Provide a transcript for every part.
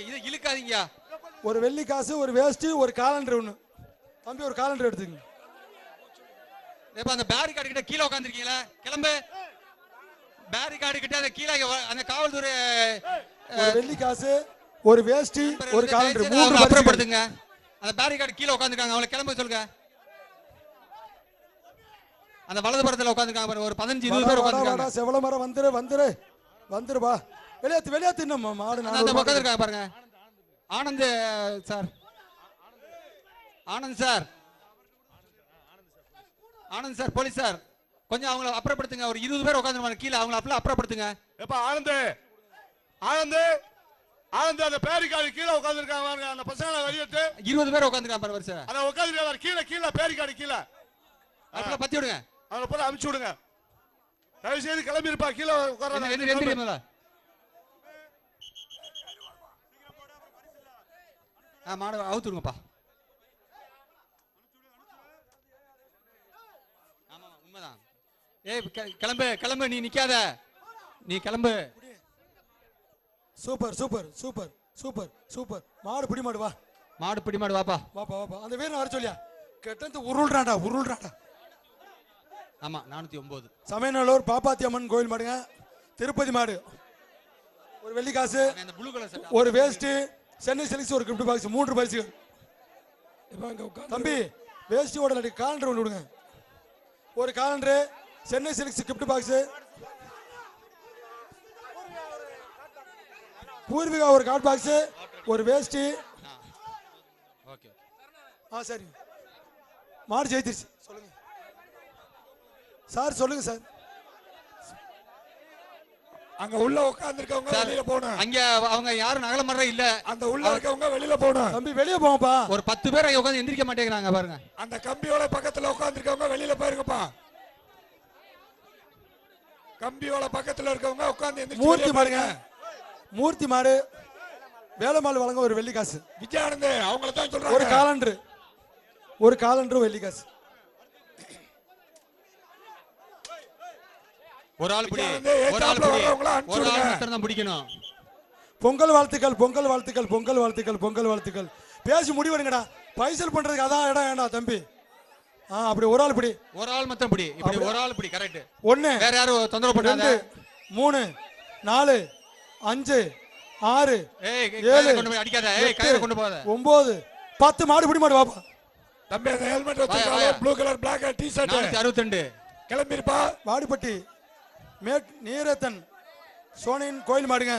இது இழுக்காதீங்க. ஒரு வெள்ளி காசு, ஒரு வேஸ்ட், ஒரு காலண்டர் ஒண்ணு. தம்பி ஒரு காலண்டர் எடுத்துங்க. இப்ப அந்த பேரிகார்டு கிட்ட கீழே உட்காந்துருக்கீங்களா? கிளம்பு. பேரிகார்டு கிட்ட அந்த கீழே அந்த காவல்துறை ஒரு வெள்ளி காசு, ஒரு வேஸ்ட், ஒரு காலண்டர், மூன்று அப்புறப்படுத்துங்க. அந்த பேரிகார்டு கீழே உட்காந்துருக்காங்க, அவங்களை கிளம்ப சொல்லுங்க. அந்த வலது புறத்துல உட்காந்துருக்காங்க பாருங்க, ஒரு 15-20 பேர் உட்காந்துருக்காங்க. செவல மரம் வந்துருப்பா. வெளியாத்து இன்னும் மாடு அந்த பக்கம் இருக்காங்க பாருங்க. Anand sir, Anand sir, Anand sir, police sir, கொஞ்சம் அவங்களை அப்புறப்படுத்துங்க. ஒரு 20 பேர் உட்காந்துருப்பாங்க கீழே, அவங்களை அப்படியே அப்புறப்படுத்துங்க. எப்ப ஆனந்த் ஆனந்த் ஆனந்த் அந்த பேரிகார்டு கீழே உட்காந்துருக்காங்க, அந்த பசங்களை வெளியேற்று. 20 பேர் உட்காந்துருக்காங்க பாரு வருஷம். அதை உட்காந்துருக்காங்க கீழே கீழே பேரிகார்டு கீழே. அப்படியே பத்தி விடுங்க, அவனை போல அனுப்பிச்சு விடுங்க. தயவு செய்து கிளம்பி இருப்பா, கீழே உட்கார. மாடு அவுத்துடுங்கப்பா. ஆமா உண்மைதான். ஏய் கிளம்பு கிளம்பு, நீ நிக்காத, நீ கிளம்பு. Super super super super super. மாடு பிடி மாடு வா, மாடு பிடி மாடு வாப்பா வாப்பா வாப்பா. அந்த வீரன் வர சொல்லியா, கெட்டந்து உருள்றான்டா. ஆமா 409 சமயநல்லூர் பாப்பாத்தி அம்மன் கோயில் மாடுங்க. திருப்பதி மாடு. ஒரு வெள்ளி காசு, ஒரு வேஸ்ட், சென்னை சில்க்ஸ் ஒரு கிஃப்ட் பாக்ஸ், 3 பரிசுகள். தம்பி வேஸ்ட் ஓடல காலண்டர் ஒன்று விடுங்க. ஒரு calendar, Chennai silks gift box, Poorvika ஒரு கார்ட் பாக்ஸ், ஒரு வேஸ்ட். ஓகே சரி. மாடு ஜெயிச்சிருச்சு. சொல்லுங்க சார், சொல்லுங்க சார். அங்க உள்ள உட்கார்ந்திருக்கவங்க வெளியில போணும். அங்க அவங்க யாரும் நகல மர இல்ல, அந்த உள்ள இருக்கவங்க வெளியில போணும். தம்பி வெளிய போங்கப்பா. ஒரு 10 பேர் அங்க உட்கார்ந்து எந்திரிக்க மாட்டேங்கறாங்க பாருங்க. அந்த கம்பியோட பக்கத்துல உட்கார்ந்திருக்கவங்க வெளியில போயிருங்கப்பா. கம்பியோட பக்கத்துல இருக்கவங்க உட்கார்ந்து எந்திரிச்சு மூர்த்தி மாடுங்க. மூர்த்தி மாடு வேலமாள் வழங்க ஒரு வெள்ளி காசு. விஜயானந்த் அவங்கள தான் சொல்றாங்க. ஒரு காலண்டர் வெள்ளி காசு. ஒரு ஆள் பிடி, ஒரு ஆள் மட்டும் தான் பிடிக்கணும். பொங்கல் வாழ்த்துக்கள். பேசி முடிவெடுங்கடா. பைசல் பண்றதுக்கு அதான் இடம் வேண்டாம் தம்பி. அப்படி ஒரு ஆள் பிடி, ஒரு ஆள் மட்டும் பிடி. இப்படி ஒரு ஆள் பிடி. கரெக்ட். 1 வேற யாரும் தொந்தரவு பண்ணாத. 2 3 4 5 6 7 கொண்டு போய் அடிக்காத. கயிறு கொண்டு போகாத. 9 10 மாடு பிடி மாடு வாப்பா. தம்பி அந்த ஹெல்மெட் வச்சிருக்காங்க, ப்ளூ கலர் பிளாக் டி-ஷர்ட். 462 கிளம்பிருப்பா. வாடிப்பட்டி நீரத்தன் சோனையின் கோயில் மாடுங்க.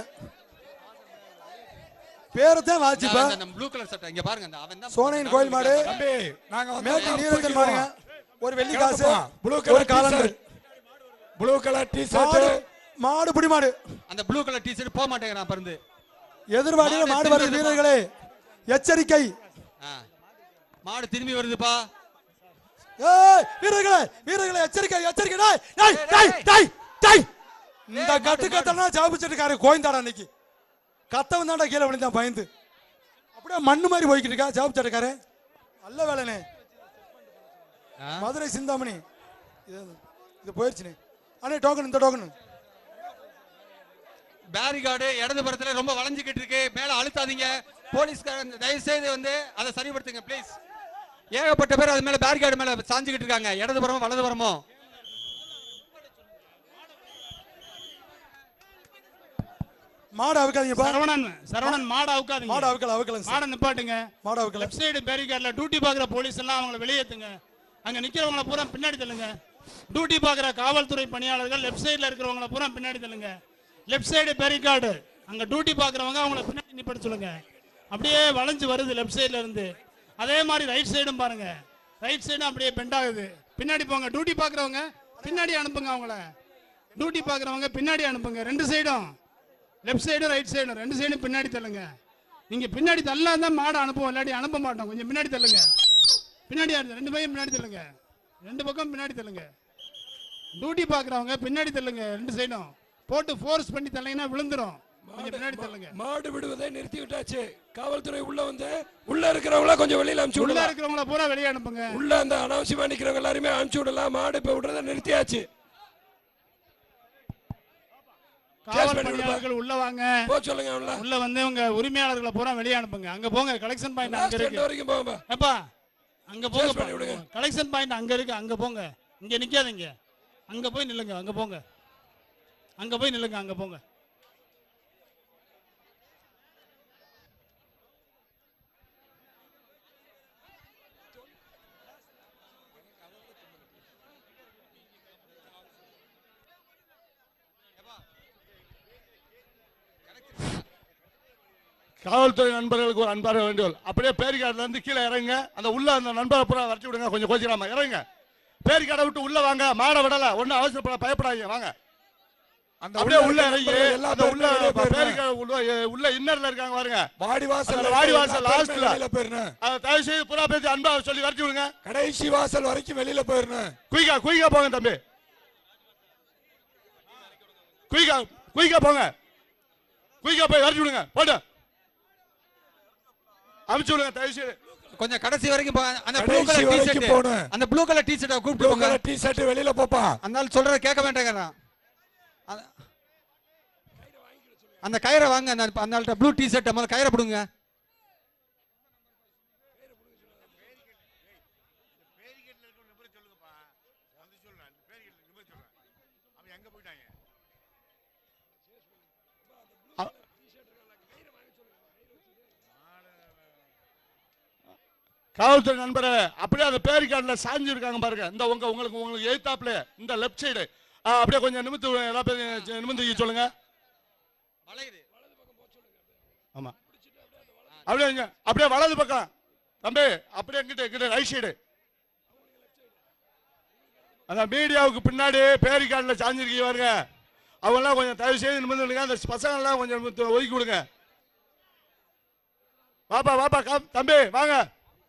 பேரத்தான் வாச்சிப்பா. அந்த ப்ளூ கலர் சட்டை இங்க பாருங்க, அவன் தான் சோனையின் கோயில் மாடு. தம்பி நாங்க மேற்கு நீரத்தன் மாடுங்க. ஒரு வெள்ளி காசு, ஒரு காலண்டர், ப்ளூ கலர் டி-ஷர்ட். மாடு பிடி மாடு. அந்த ப்ளூ கலர் டி-ஷர்ட் போக மாட்டேங்கறான் பறந்து. எதிர்வாடியில மாடு வருது வீரர்களே, எச்சரிக்கை. மாடு திரும்பி வருதுப்பா. ஏய் வீரர்களே எச்சரிக்கை. டேய் இந்த கட்டுக்கட்டனா ஜாபுச்சட்டுக்கார கோயந்தாடா. இன்னைக்கு கத்தவன் தான்டா கீழே விழுந்தான் பயந்து. அப்படியே மண்ணு மாதிரி போய்கிட்டு இருக்கா ஜாபுச்சட்டுக்கார. நல்ல வேலைனே. மதுரை சிந்தாமணி இது போயிருச்சுனே. அண்ணே டோக்கன், இந்த டோக்கன். பேரிகார்டு இடது புறத்துல ரொம்ப வளைஞ்சுக்கிட்டு இருக்கு, மேல அழுத்தாதீங்க. போலீஸ்காரங்க தயவு செய்து வந்து அதை சரிப்படுத்துங்க ப்ளீஸ். ஏகப்பட்ட பேர் அது மேல பேரிகார்டு மேல சாஞ்சுக்கிட்டு இருக்காங்க, இடது புறமும் வலது புறமும். மாடு அவுக்காதீங்கப்பா. சரவணன் மாடு அவுக்காதீங்க. மாடு அவுக்கல. மாடு நிப்பாட்டுங்க. மாடு அவுக்கல. லெஃப்ட் சைடு பேரிகார்ட்ல டியூட்டி பாக்குற போலீஸ் எல்லாம் அவங்களை வெளியேத்துங்க. அங்க நிக்கிறவங்கள பூரா பின்னாடி தள்ளுங்க. டியூட்டி பாக்குற காவல்துறை பணியாளர்கள் லெஃப்ட் சைடுல இருக்கிறவங்கள பூரா பின்னாடி தள்ளுங்க. லெஃப்ட் சைடு பேரிகார்டு, அங்க டியூட்டி பாக்குறவங்க அவங்கள பின்னாடி நிப்பாட்ட சொல்லுங்க. அப்படியே வளைஞ்சு வருது லெஃப்ட் சைடுல இருந்து. அதே மாதிரி ரைட் சைடும் பாருங்க, ரைட் சைடும் அப்படியே பெண்ட் ஆகுது. பின்னாடி போங்க. டியூட்டி பாக்குறவங்க பின்னாடி அனுப்புங்க. அவங்கள டியூட்டி பாக்குறவங்க பின்னாடி அனுப்புங்க. 2 சைடும், லெஃப்ட் சைடும் ரைட் சைடும் 2 சைடும் பின்னாடி தள்ளுங்க. நீங்க பின்னாடி தள்ளலாம் தான் மாடு அனுப்புவோம், இல்லாட்டி அனுப்ப மாட்டோம். கொஞ்சம் பின்னாடி தள்ளுங்க. பின்னாடி 2 பையும் பின்னாடி தள்ளுங்க. 2 பக்கம் பின்னாடி தள்ளுங்க. டியூட்டி பாக்குறவங்க பின்னாடி தள்ளுங்க. 2 சைடும் போட்டு ஃபோர்ஸ் பண்ணி தள்ளிங்கன்னா விழுந்துரும். பின்னாடி தள்ளுங்க. மாடு விடுவதை நிறுத்தி விட்டாச்சு. காவல்துறை உள்ள வந்து உள்ள இருக்கிறவங்கள கொஞ்சம் வெளியில அனுப்பிச்சு விடலாம். உள்ள இருக்கிறவங்கள பூரா வெளியே அனுப்புங்க. உள்ள அந்த அனாவசியமா நிக்கிறவங்க எல்லாருமே அனுப்பிச்சு விடலாம். மாடு இப்ப விடுறதை நிறுத்தியாச்சு. காவல் பணியாளர்கள் உள்ள வாங்க. சொல்லுங்க உள்ள வந்து உங்க உரிமையாளர்களை பூரா வெளியே அனுப்புங்க. அங்க போங்க, கலெக்ஷன் பாயிண்ட் அங்க இருக்கு. அப்பா அங்க போங்க, கலெக்ஷன் பாயிண்ட் அங்க இருக்கு, அங்க போங்க. இங்க நிக்காதீங்க, அங்க போய் நில்லுங்க, அங்க போங்க, அங்க போய் நில்லுங்க, அங்க போங்க. காவல்துறை நண்பர்களுக்கு ஒரு அன்பான வேண்டுகோள். அப்படியே பேரிகார்டுல இருந்து கீழே இறங்க. அந்த உள்ள அந்த நண்பரை பூரா வரைச்சி விடுங்க. கொஞ்சம் கோச்சிக்காம இறங்க. பேரிகார்டை விட்டு உள்ள வாங்க. மாட விடல, ஒன்னும் அவசரப்பட பயப்படாதீங்க. வாங்க அப்படியே உள்ள இறங்கி அந்த உள்ள பேரிகார்டு உள்ள இன்னர்ல இருக்காங்க பாருங்க. வாடிவாசல் லாஸ்ட்ல தயவு செய்து புறா பேசி அன்பா சொல்லி வரைச்சி விடுங்க. கடைசி வாசல் வரைக்கும் வெளியில போயிடணும். குயிக்கா போங்க தம்பி, குயிக்கா போங்க. குயிக்கா போய் வரைச்சி விடுங்க. போட்டு அனுப்பிச்சு விடுங்க தயவு செய்து. கொஞ்சம் கடைசி வரைக்கும் போங்க. அந்த ப்ளூ கலர் டி-ஷர்ட் போணும். அந்த ப்ளூ கலர் டி-ஷர்ட்டை கூப்பிட்டு போங்க. டி-ஷர்ட் வெளியில போப்பா. அதனால சொல்றத கேட்க வேண்டாங்க. அந்த கயிறை வாங்க. அந்த ப்ளூ டி-ஷர்ட் முதல்ல கயிறை பிடுங்க. காவல்துறை நண்பரை அப்படியே அந்த பேரிகார்டுல சாஞ்சி இருக்காங்க பாருங்க. இந்த உங்களுக்கு எய்தாப்ல இந்த லெப்ட் சைடு அப்படியே கொஞ்சம் நிமிந்து சொல்லுங்க. ஆமா அப்படியே வலது பக்கம் தம்பி, அப்படியே எங்கிட்ட ரைட் சைடு அந்த மீடியாவுக்கு பின்னாடி பேரிகார்டுல சாஞ்சிருக்கீங்க பாருங்க. அவங்க எல்லாம் கொஞ்சம் தயவு செய்து நிமிந்து. அந்த பசங்க எல்லாம் கொஞ்சம் ஒதுக்கி கொடுங்க. வாப்பா தம்பி வாங்க.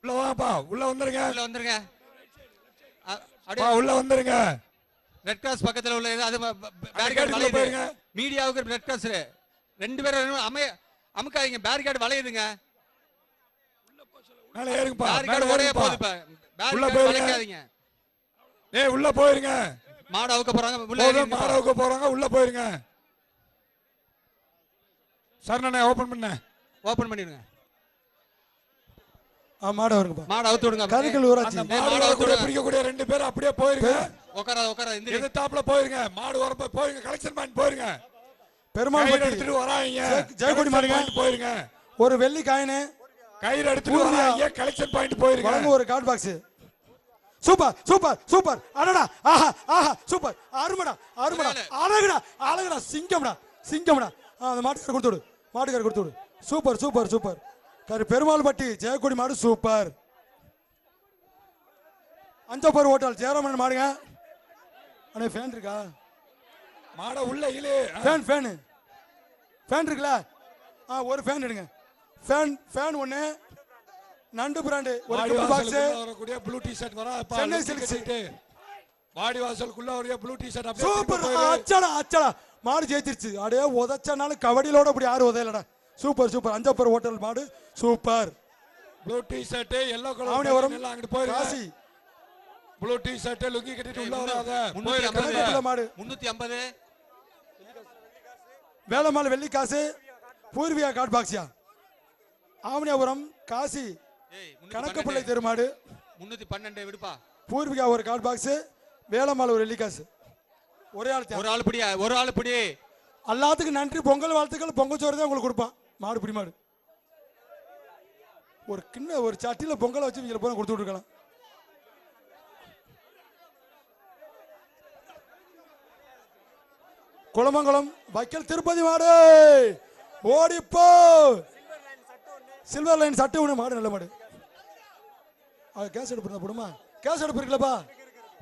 உள்ள வாப்பா, உள்ள வந்துருங்க. அப்படியே உள்ள வந்துருங்க. ரெட் கிராஸ் பக்கத்துல உள்ள அது பேரிகார்டு வளையுது. மீடியாவுக்கு ரெட் கிராஸ் ரெண்டு பேரும் அமுக்காதீங்க. பேரிகார்டு வளையுதுங்க. மேல ஏறுங்கப்பா. பேரிகார்டு ஒரே போகுது. இப்ப பேரிகார்டு வளைக்காதீங்க. உள்ள போயிருங்க. மாடு அவுக்க போறாங்க. உள்ள போயிருங்க. சரணனை ஓபன் பண்ணிடுங்க. மாடு வருங்கப்பா. மாடு அவுத்து விடுங்க. கருக்கல் ஊராட்சி மாடு கூட பிடிக்கக்கூடிய ரெண்டு பேர் அப்படியே போயிருங்க. உட்கார இந்த தாப்புல போயிருங்க. மாடு வரப்ப போயிருங்க. கலெக்ஷன் பாயிண்ட் போயிருங்க. பெருமாள் எடுத்துட்டு வராங்க. ஜெயக்குடி மாடுங்க போயிருங்க. ஒரு வெள்ளி காயினு கயிறு எடுத்துட்டு வராங்க. கலெக்ஷன் பாயிண்ட் போயிருங்க. வழங்க ஒரு கார்டு பாக்ஸ். சூப்பர் அடடா, ஆஹா சூப்பர், அருமடா, அழகுடா, சிங்கம்டா. அந்த மாட்டுக்கார கொடுத்து விடு. சூப்பர். பெருமாள் பட்டி ஜெயக்குடி மாடு சூப்பர். அஞ்சப்பர் ஹோட்டல் ஜெயராமன் மாடுங்க. அண்ணே ஃபேன் இருக்கா? மாட உள்ள இழு. ஃபேன் இருக்குல்ல? ஒரு ஃபேன் எடுங்க. ஃபேன் ஒண்ணு. நண்டு பிராண்ட் ஒரு கிஃப்ட் பாக்ஸ். வரக்கூடிய ப்ளூ டி-ஷர்ட் வர சென்னை சில்க். வாடி வாசலுக்குள்ள ஒரு ப்ளூ டி-ஷர்ட் அப்படியே சூப்பர். அச்சடா மாடு ஜெயிச்சிருச்சு. அடே உதச்சனால கபடியிலோட அப்படி யாரும் உதையலடா. சூப்பர். அஞ்சப்பர் ஹோட்டல் மாடு super. Blue T-shirt yellow colour வரும். எல்லாம் அங்க போய் காசி ப்ளூ டி-ஷர்ட் லுங்கி கட்டிட்டு உள்ள வராத. 350 மாடு 350. வேலம்மாள் வெள்ளி காசு. பூர்வியா கார்டு பாக்ஸ்யா. ஆவணியாபுரம் காசி கணக்கப்பிள்ளை தெருமாடு 312 விடுப்பா. பூர்விகா ஒரு கார்டு பாக்ஸ். வேலம்மாள் ஒரு வெள்ளி காசு. ஒரு ஆள் பிடி. எல்லாத்துக்கும் நன்றி. பொங்கல் வாழ்த்துக்கள். பொங்கல் சோறு தான் உங்களுக்கு கொடுப்பான். மாடு பிடி மாடு. ஒரு கிண்ண ஒரு சட்டியில பொங்கலை வச்சு இங்க போய் கொடுத்து விட்டுருக்கலாம். குளமங்கலம் வைக்கல் திருப்பதி மாடு ஓடிப்போ. சில்வர் லைன் சட்டு ஒண்ணு மாடு நல்ல மாடு. கேஸ் எடுப்பு போடுமா? கேஸ் எடுப்பு இருக்குல்லப்பா.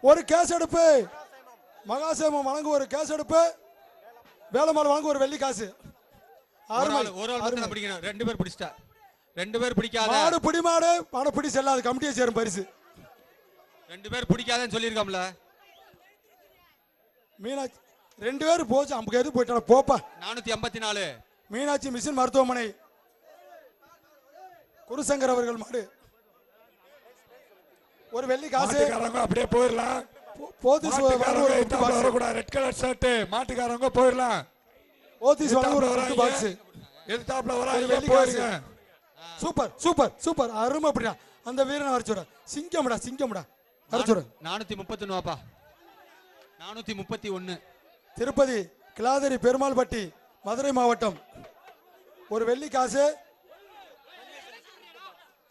ஒரு கேஸ் எடுப்பு. மகாசேமம் வழங்கு ஒரு கேஸ் எடுப்பு. வேலம்மாள் வழங்கு ஒரு வெள்ளி காசு. ஒரு ஆள் பிடிக்கணும். ரெண்டு பேர் பிடிச்சிட்டா. ரெண்டு பேர் பிடிக்காத மாடு பிடி மாடு. மாடு பிடி செல்லாது. கமிட்டியை சேரும் பரிசு. ரெண்டு பேர் பிடிக்காதன்னு சொல்லியிருக்காம்ல. மீனாட்சி ரெண்டு பேரும் போச்சு. அம்புக்கு எது போயிட்டா போப்பா. 484 மீனாட்சி மிஷன் மருத்துவமனை குருசங்கர் அவர்கள் மாடு ஒரு வெள்ளி காசு. அப்படியே போயிடலாம். போது வரக்கூடாது. ரெட் கலர் ஷர்ட் மாட்டுக்காரங்க போயிடலாம். போத்தீஸ் வழங்கும் ஒரு gift box. எதிர்த்தாப்புல ஒரு வராங்க வெள்ளி போயிருங்க. காசு. சூப்பர் சூப்பர் சூப்பர் அருமை அப்படிடா. அந்த வீரனை வரைச்சுட சிங்கம்டா சிங்கம்டா வரைச்சுட. 431 வாப்பா. 431. திருப்பதி கிளாதரி பெருமாள்பட்டி மதுரை மாவட்டம். ஒரு வெள்ளி காசு.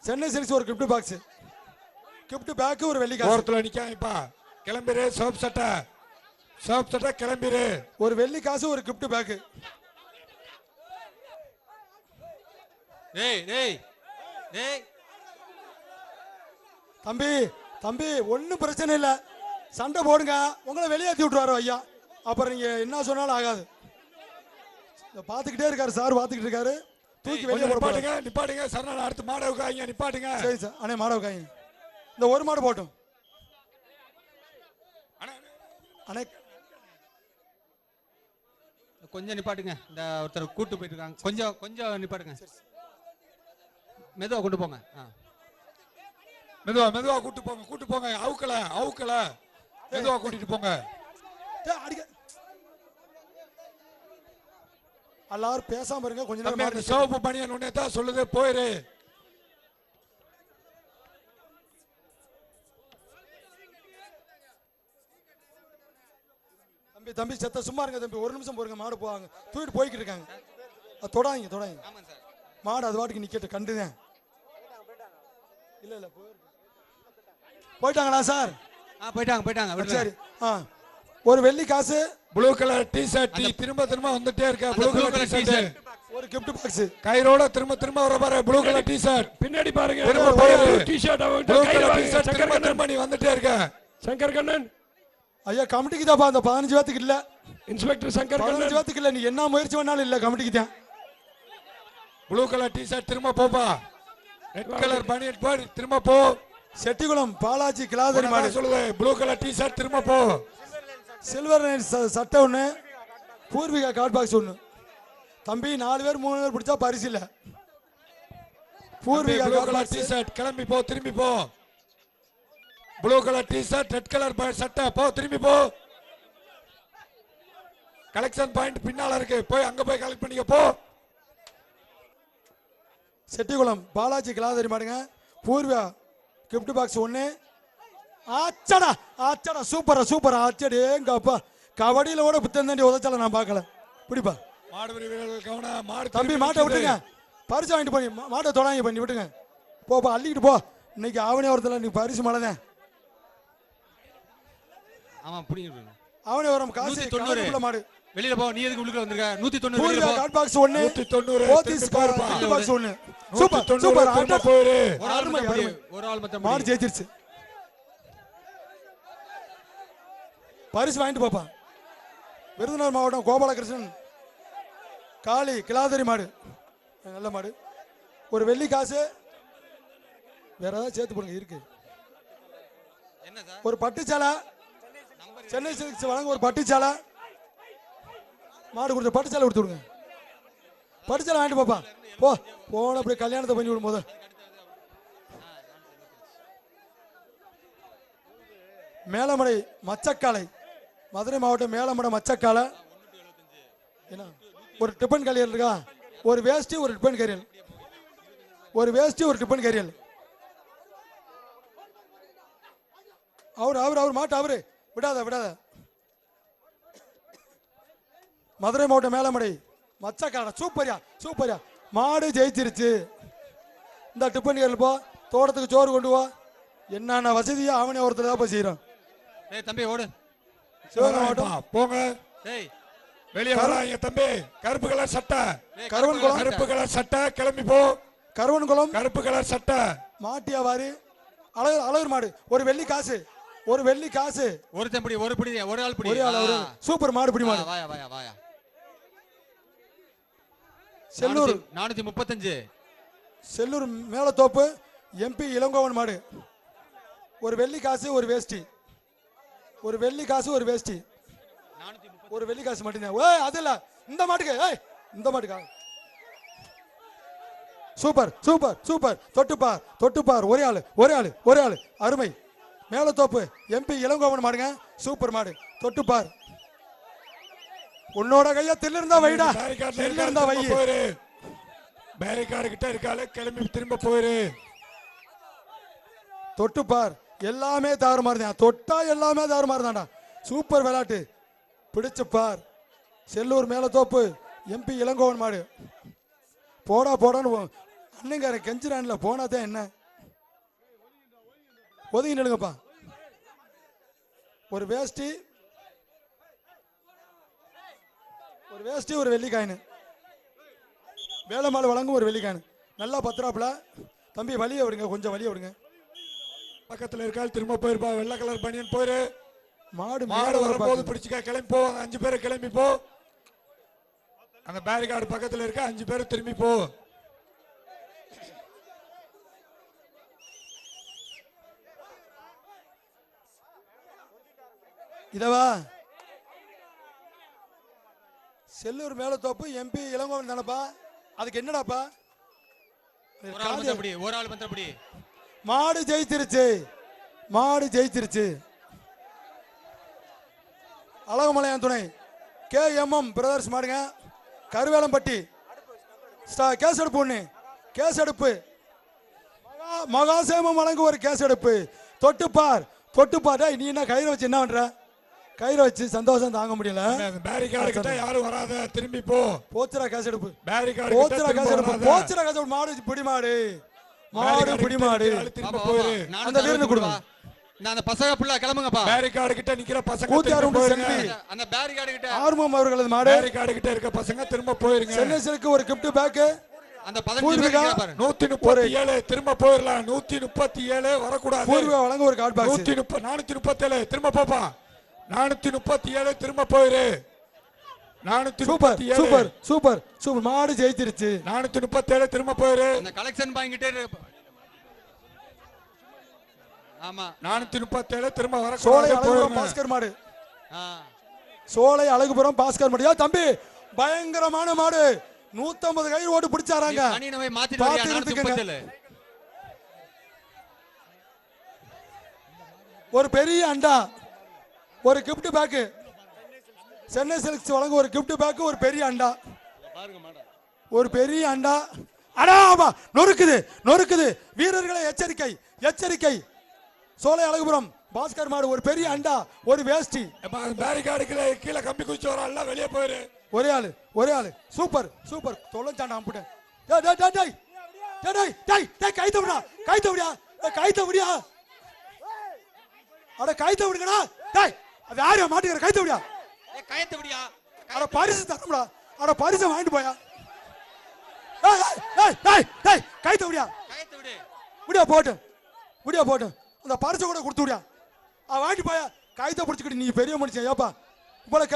சென்னை சில்க்ஸ் ஒரு கிஃப்ட் பாக்ஸ். கிஃப்ட் பேக் ஒரு வெள்ளி காசு. ஓரத்துல நிக்காதப்பா. கிளம்பிரு சோப் சட்டை கிளம்பிரு. ஒரு வெள்ளி காசு ஒரு கிஃப்ட் பேக். டேய் டேய் டேய் தம்பி தம்பி ஒன்றும் பிரச்சனை இல்லை, சண்டை போடுங்க, உங்களை வெளியேற்றி விட்டுருவாரு ஐயா. அப்புறம் நீங்க என்ன சொன்னாலும் ஆகாது. பார்த்துக்கிட்டே இருக்காரு சார், பார்த்துக்கிட்டு இருக்காரு. தூக்கி வெளியே நிப்பாட்டுங்க நிப்பாட்டுங்க. சரணால அடுத்து மாட உட்காங்க நிப்பாட்டுங்க. சரி சார் அண்ணே மாட உட்காங்க. இந்த ஒரு மாடு போட்டும் அண்ணே. கொஞ்சம் நிப்பாட்டுங்க. இந்த ஒருத்தர் கூட்டு போயிட்டு இருக்காங்க. கொஞ்சம் நிப்பாட்டுங்க. மெதுவா கொண்டு போங்க. மெதுவா கூட்டு போங்க. அவுக்கல மெதுவா கூட்டிட்டு போங்க. எல்லாரும் பேசாம இருங்க கொஞ்ச நேரம். சிவப்பு பனியன் உடனே தான் சொல்லுது போயிரு. தம்பி தம்பி செத்த சும்மா இருங்க தம்பி, ஒரு நிமிஷம் போருங்க. மாடு போவாங்க தூக்கிட்டு போய்கிட்டு இருக்காங்க. தொடாங்க மாடு அது வாட்டுக்கு நிக்கட்டு கண்டுதான். இல்ல போயிட்டாங்களா சார்? போயிட்டாங்க. சரி ஒரு வெள்ளி காசு. ப்ளூ கலர் டி-ஷர்ட் திரும்ப வந்துட்டே இருக்க. ப்ளூ கலர் டி-ஷர்ட் ஒரு gift box. கைரோட திரும்ப வர பாரு. ப்ளூ கலர் டி-ஷர்ட் பின்னாடி பாருங்க. டி-ஷர்ட் ப்ளூ கலர் டி-ஷர்ட் திரும்ப நீ வந்துட்டே இருக்க. சங்கர் கண்ணன் ஐயா கமிட்டிக்கு தான்ப்பா. அந்த 15 பேத்துக்கு இல்ல. இன்ஸ்பெக்டர் சங்கர் 15 பேத்துக்கு இல்ல. நீ என்ன முயற்சி பண்ணாலும் இல்ல, கமிட்டிக்கு தான். ப்ளூ கலர் டி-ஷர்ட் திரும்ப போப்பா. ரெட் கலர் பனியன் போடு திரும்ப போ. செட்டிகுளம் பாலாஜி கிளாதரி மாடு சொல்லுது. ப்ளூ கலர் டி-ஷர்ட் திரும்ப போ. சில்வர் சட்டை ஒன்று, பூர்விகா கார்ட் பாக்ஸ் ஒன்று. தம்பி 4 பேர் 3 பேர் பிடிச்சா பரிசு இல்ல. Poorvika blue card colour box. T-shirt கிளம்பி போ, திரும்பி போ. Blue colour T-shirt red colour சட்டை போ, திரும்பி போ. கலெக்ஷன் பாயிண்ட் பின்னால இருக்கு, போய் அங்க போய் கலெக்ட் பண்ணிக்க போ. செட்டிகுளம் பாலாஜி கிளாதரி மாடுங்க. பூர்விகா கிஃப்ட் பாக்ஸ் ஒன்று. ஆச்சடா சூப்பரா ஆச்சடி. எங்க அப்பா கபடியில கூட புத்தம் தாண்டி உதச்சால நான் பார்க்கல. பிடிப்பா மாடுபிடி வீரர்கள் கவனம். மாடு தம்பி மாட்டை விட்டுங்க. பரிசு வாங்கிட்டு போய் மாட்டை தொடாங்க பண்ணி விட்டுங்க. போப்பா அள்ளிக்கிட்டு போ. இன்னைக்கு ஆவணிவரத்தில் நீ பரிசு மழைதான். ஆவணிவரம் காசு 190 மாடு. வெளியில போ. நீ எதுக்கு உள்ளுக்குள்ள வந்திருக்க? 190 வெளியில போ. Card box 1 190 Pothys card box 1. Super திரும்ப போயிரு. ஒரு ஆள் மத்த மாடு ஜெயிச்சிருச்சு. பரிசு வாங்கிட்டு பாப்பா. விருதுநகர் மாவட்டம் கோபாலகிருஷ்ணன் காளி கிளாதரி மாடு, நல்ல மாடு. ஒரு வெள்ளி காசு. வேற ஏதாவது சேர்த்து போடுங்க இருக்கு. ஒரு பட்டுச்சாலை சென்னை சில்க்ஸ் வழங்க ஒரு பட்டுச்சாலை மாடு கொடுத்த பட்டுச்சாலை கொடுத்து விடுங்க. பட்டுச்சாலை வாங்கிட்டு பாப்பா. போன அப்படி கல்யாணத்தை பண்ணி விடும் போது. மேலமடை மச்சக்காலை மதுரை மாவட்டம் மேலமடை மச்சக்காலை. என்ன ஒரு டிபன் கரியல் இருக்கா? ஒரு வேஷ்டி ஒரு டிபன் கரியல். அவர் மாட்டு அவரு விடாத. மதுரை மாவட்டம் மேலமடை மச்சக்காலை. சூப்பரியா மாடு ஜெயிச்சிருச்சு. இந்த டிபன் கரியல் போ. தோட்டத்துக்கு சோறு கொண்டு வா. என்னென்ன வசதியா அவனே ஒருத்தர் தான் போய் செய்யறான். தம்பி ஓடு. சிவகங்கை மாவட்டம் போங்க. வெளியே வராங்க தம்பி. கருப்பு கலர் சட்டை கிளம்பி போ. கருவன்குளம் கருப்பு கலர் சட்டை மாட்டியாவாரி அழகர் மாடு. ஒரு வெள்ளி காசு. ஒருத்தன் பிடி, ஒரு ஆள் பிடி. சூப்பர் மாடு பிடி மாடு. வாயா. செல்லூர் 435 செல்லூர் மேலத்தோப்பு எம்பி இளங்கோவன் மாடு. ஒரு வெள்ளி காசு ஒரு வேஷ்டி. ஒரு வெள்ளி காசு மட்டும்தான். அது இல்ல இந்த மாட்டுக்கா. சூப்பர் தொட்டுப்பார். ஒரே ஆளு அருமை. மேலத்தோப்பு எம்பி இளங்கோவன் மாடுங்க. சூப்பர் மாடு. தொட்டுப்பார் உன்னோட கைய தில்லு இருந்தா வைடா, பேரிகார்ட்ல தில்லு இருந்தா வை. போயிரு. பேரிகார்டு கிட்ட இருக்கால, கிளம்பி திரும்ப போயிரு. தொட்டு பார், எல்லாமே தாறுமாறு தான். தொட்டா எல்லாமே தாறுமாறு தான்டா. சூப்பர் விளையாட்டு. பிடிச்சு பார். செல்லூர் மேலத்தோப்பு எம்பி இளங்கோவன் மாடு. போடா போடான்னு அண்ணங்கார கெஞ்சிரான்ல போனாதான் என்ன. ஒதுங்கி நிலுங்கப்பா. ஒரு வேஷ்டி, ஒரு வெள்ளிக்காயின். வேலைமாள் வழங்கும் ஒரு வெள்ளிக்காயின். நல்லா பத்திராப்புல தம்பி. வழியை விடுங்க, கொஞ்சம் வழியை விடுங்க. பக்கத்துல இருக்கால் திரும்ப போயிருப்பா. வெள்ளை கலர் பனியன் போயிரு. மாடு மாடு வரும்போது பிடிச்சிக்க. கிளம்பி போ. 5 பேரை கிளம்பி போ. அந்த பேரிகார்டு பக்கத்துல இருக்க 5 பேர் திரும்பி போ. இதவா செல்லூர் மேலத்தோப்பு எம்பி இளங்கோவன் தானப்பா. அதுக்கு என்னடாப்பா? ஒரு ஆள் மந்திரப்படி, ஒரு ஆள் மந்திரப்படி. மாடு ஜெயிச்சிருச்சு, மாடு ஜெயிச்சிருச்சு. அழகுமலையான் துணை KMM பிரதர்ஸ் மாடுங்க. கருவேலம்பட்டி கேஸ் எடுப்பு ஒண்ணு. கேஸ் எடுப்பு மகாசேமம் வழங்கு ஒரு கேஸ் எடுப்பு. தொட்டுப்பார், தொட்டுப்பார். நீ என்ன கயிறு வச்சு என்ன பண்ற? கயிறு வச்சு சந்தோஷம் தாங்க முடியல. பேரிகார்டு கிட்ட யாரும் வராத, திரும்பி போ. போச்சுரா கேஸ் எடுப்பு. பேரிகார்டு போச்சுரா கேஸ் எடுப்பு. போச்சுரா கேஸ் எடுப்பு. மாடு பிடி மாடு, மாடு பிடி மாடு. திரும்ப போயிரு. அந்த வீரனு கொடுங்க. நான் அந்த பசங்க புள்ள கிளம்புங்கப்பா. பேரிகார்டு கிட்ட நிக்கிற பசங்க கூத்தியார் உண்டு போயிருங்க. செல்வி. அந்த பேரிகார்டு கிட்ட ஆர்வம் அவர்களது மாடு. பேரிகார்டு கிட்ட இருக்க பசங்க திரும்ப போயிருங்க. சென்னை சில்க்கு ஒரு கிஃப்ட் பேக். அந்த 15 பேர் நிக்கிறா பாரு. 137 திரும்ப போயிரலாம். 137 வரக்கூடாது. பூர்வ வழங்க ஒரு கார்டு பாக்ஸ். 437 திரும்ப போப்பா. 437 திரும்ப போயிரு. Super 437 super super super. மாடு ஜெயிச்சிருச்சு. 437 திரும்ப போயிரு. அந்த கலெக்ஷன் வாங்கிட்டே. ஆமா 437 திரும்ப சோலை வரக்கூடாது. அழகுபுரம் போயிருங்க. பாஸ்கர் மாடு. சோலை அழகுபுரம் பாஸ்கர் மாடு. தம்பி பயங்கரமான மாடு. 150 கயிறு ஓட்டு பிடிச்சாராங்க. அணினவை மாத்திட்டு வரியா? 437 ஒரு பெரிய அண்டா, ஒரு கிஃப்ட் பேக். சென்னை சில்க்ஸ் வழங்க ஒரு கிஃப்ட் பேக், ஒரு பெரிய அண்டா, ஒரு பெரிய அண்டா. அடாமா நொறுக்குது, நொறுக்குது. வீரர்களை எச்சரிக்கை, எச்சரிக்கை. சோலை அழகுபுரம் பாஸ்கர் மாடு ஒரு பெரிய அண்டா, ஒரு வேஷ்டி. பேரிகார்டுக்குள்ள கீழே கம்பி குச்சி வர வெளியே போயிரு. ஒரே ஆளு, ஒரே ஆளு. Super super. தொலைச்சாண்டா அம்புட்டேன். டேய் டேய் டேய் டேய் டேய் டேய் டேய் கைத்த விடா, கைத்த விடா, கைத்த விடியா. அட கைத்த விடுங்கடா. டேய் அது யாரையா மாட்டுக்கிற? கைத்த விடியா. கயத்து விடியா. அட பரிசு தரமுடா. அட பரிசை வாங்கிட்டு போயா. டேய் டேய் டேய் டேய் கைத்த விடியா. கயத்து விடு. விடியா போட்டு, விடியா போட்டு. அந்த பரிசை கூட கொடுத்து விடியா. வாங்கிட்டு போயா. கைத்த பிடிச்சிக்கிட்டு நீ பெரிய மனுஷன். ஏப்பா இவ்வளவு